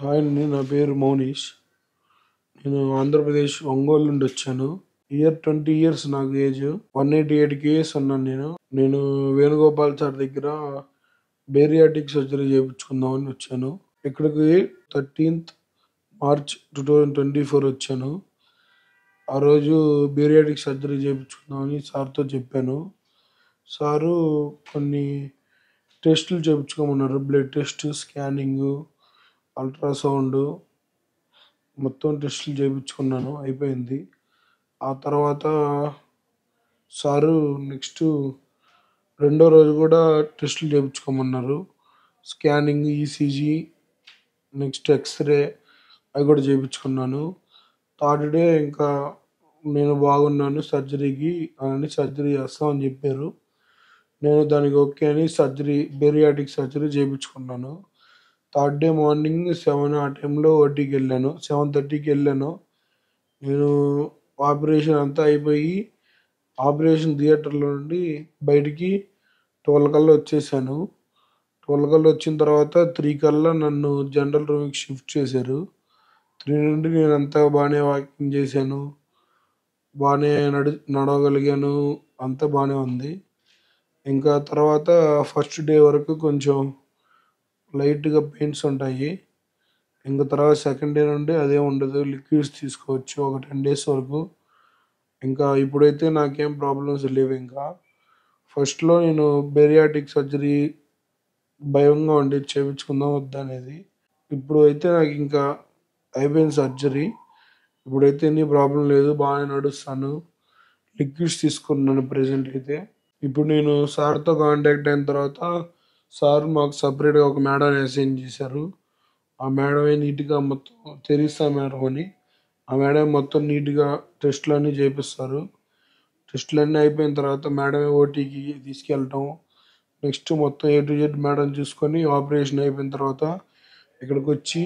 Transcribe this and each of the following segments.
Hi అండి, నా పేరు మౌనీష్. నేను ఆంధ్రప్రదేశ్ ఒంగోలు నుండి వచ్చాను. 20 ఇయర్స్ నాకు ఏజ్. 188 కేఎస్ ఉన్నాను. నేను వేణుగోపాల్ సార్ దగ్గర బేరియాటిక్ సర్జరీ చేయించుకుందామని వచ్చాను. ఇక్కడికి 13th మార్చ్ 2024 వచ్చాను. ఆ రోజు బేరియాటిక్ సర్జరీ చేయించుకుందామని సార్తో చెప్పాను. సారు కొన్ని టెస్టులు చేయించుకోమన్నారు. బ్లడ్ టెస్ట్, స్కానింగ్, అల్ట్రాసౌండ్, మొత్తం టెస్టులు చేయించుకున్నాను. అయిపోయింది. ఆ తర్వాత సారు నెక్స్ట్ రెండో రోజు కూడా టెస్టులు చేయించుకోమన్నారు. స్కానింగ్, ఈసీజీ, నెక్స్ట్ ఎక్స్రే అవి కూడా చేయించుకున్నాను. థర్డ్ డే ఇంకా నేను బాగున్నాను సర్జరీకి అని సర్జరీ చేస్తామని చెప్పారు. నేను దానికి ఓకే అని బేరియాటిక్ సర్జరీ చేయించుకున్నాను. థర్డ్ డే మార్నింగ్ 7 ఆ టైంలో ఓటీకి వెళ్ళాను. 7:30కి వెళ్ళాను. నేను ఆపరేషన్ అంతా అయిపోయి ఆపరేషన్ థియేటర్లో నుండి బయటికి 12 కల్లా వచ్చేసాను. 12 కల్లా వచ్చిన తర్వాత 3 కల్లా నన్ను జనరల్ రూమ్కి షిఫ్ట్ చేశారు. 3 నుండి నేను అంతా బాగానే వాకింగ్ చేశాను, బాగానే నడవగలిగాను, అంతా బాగానే ఉంది. ఇంకా తర్వాత ఫస్ట్ డే వరకు కొంచెం లైట్గా పెయిన్స్ ఉంటాయి. ఇంకా తర్వాత సెకండ్ డే నుండి అదే ఉండదు. లిక్విడ్స్ తీసుకోవచ్చు ఒక 10 days వరకు. ఇంకా ఇప్పుడైతే నాకేం ప్రాబ్లమ్స్ లేవు. ఇంకా ఫస్ట్లో నేను బేరియాటిక్ సర్జరీ భయంగా ఉండేది, చేయించుకుందాం వద్దా అనేది. ఇప్పుడు అయితే నాకు ఇంకా అయిపోయింది సర్జరీ. ఇప్పుడైతే ఎన్ని ప్రాబ్లం లేదు, బాగానే నడుస్తాను, లిక్విడ్స్ తీసుకున్నాను ప్రజెంట్ అయితే. ఇప్పుడు నేను సార్తో కాంటాక్ట్ అయిన తర్వాత సార్ మాకు సపరేట్గా ఒక మేడం అసైన్ చేశారు. ఆ మేడమే నీట్గా మొత్తం తెరిస్తా మేడం అని, ఆ మేడం మొత్తం నీట్గా టెస్టులన్నీ చేపిస్తారు. టెస్టులన్నీ అయిపోయిన తర్వాత మేడమే ఓటీకి తీసుకెళ్ళటం, నెక్స్ట్ మొత్తం A to Z మేడం చూసుకొని ఆపరేషన్ అయిపోయిన తర్వాత ఇక్కడికి వచ్చి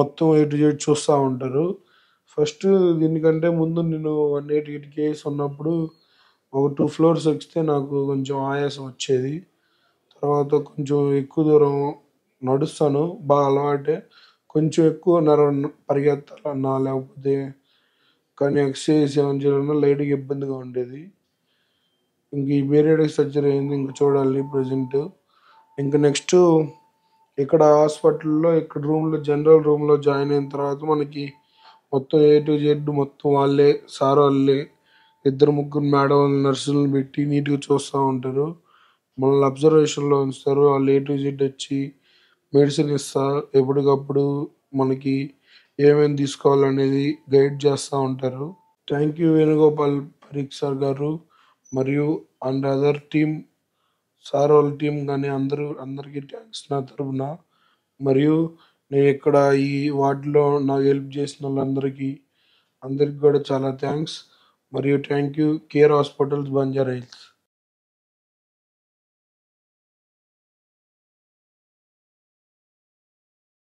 మొత్తం A to Z చూస్తూ ఉంటారు. ఫస్ట్ దీనికంటే ముందు నేను 188 కేజీస్ ఉన్నప్పుడు ఒక 2 floors ఎక్కితే నాకు కొంచెం ఆయాసం వచ్చేది. తర్వాత కొంచెం ఎక్కువ దూరం నడుస్తాను, బాగా అలవాటే. కొంచెం ఎక్కువ పరిగెత్తాలన్నా లేకపోతే కానీ ఎక్సర్సైజ్ ఏమైనా చేయాలన్నా లైట్గా ఇబ్బందిగా ఉండేది. ఇంక ఈ బేరియాటిక్ సర్జరీ అయింది, ఇంక చూడాలి ప్రజెంట్. ఇంకా నెక్స్ట్ ఇక్కడ హాస్పిటల్లో ఇక్కడ జనరల్ రూమ్లో జాయిన్ అయిన తర్వాత మనకి మొత్తం A to Z మొత్తం వాళ్ళే, సార్ వాళ్ళే 2-3 మేడం నర్సులను పెట్టి నీట్గా చూస్తూ ఉంటారు. మనల్ని అబ్జర్వేషన్లో ఉంచుతారు. వాళ్ళు A to Z వచ్చి మెడిసిన్ ఇస్తా ఎప్పటికప్పుడు మనకి ఏమేమి తీసుకోవాలనేది గైడ్ చేస్తూ ఉంటారు. Thank you Venugopal Parikh sir గారు మరియు అండ్ అదర్ టీమ్, సార్ వాళ్ళ టీం కానీ అందరికీ థ్యాంక్స్ నా తరపున. మరియు నేను ఇక్కడ ఈ వార్డులో నాకు హెల్ప్ చేసిన వాళ్ళందరికీ కూడా చాలా థ్యాంక్స్. మరియు thank you care hospitals, Banjara hills.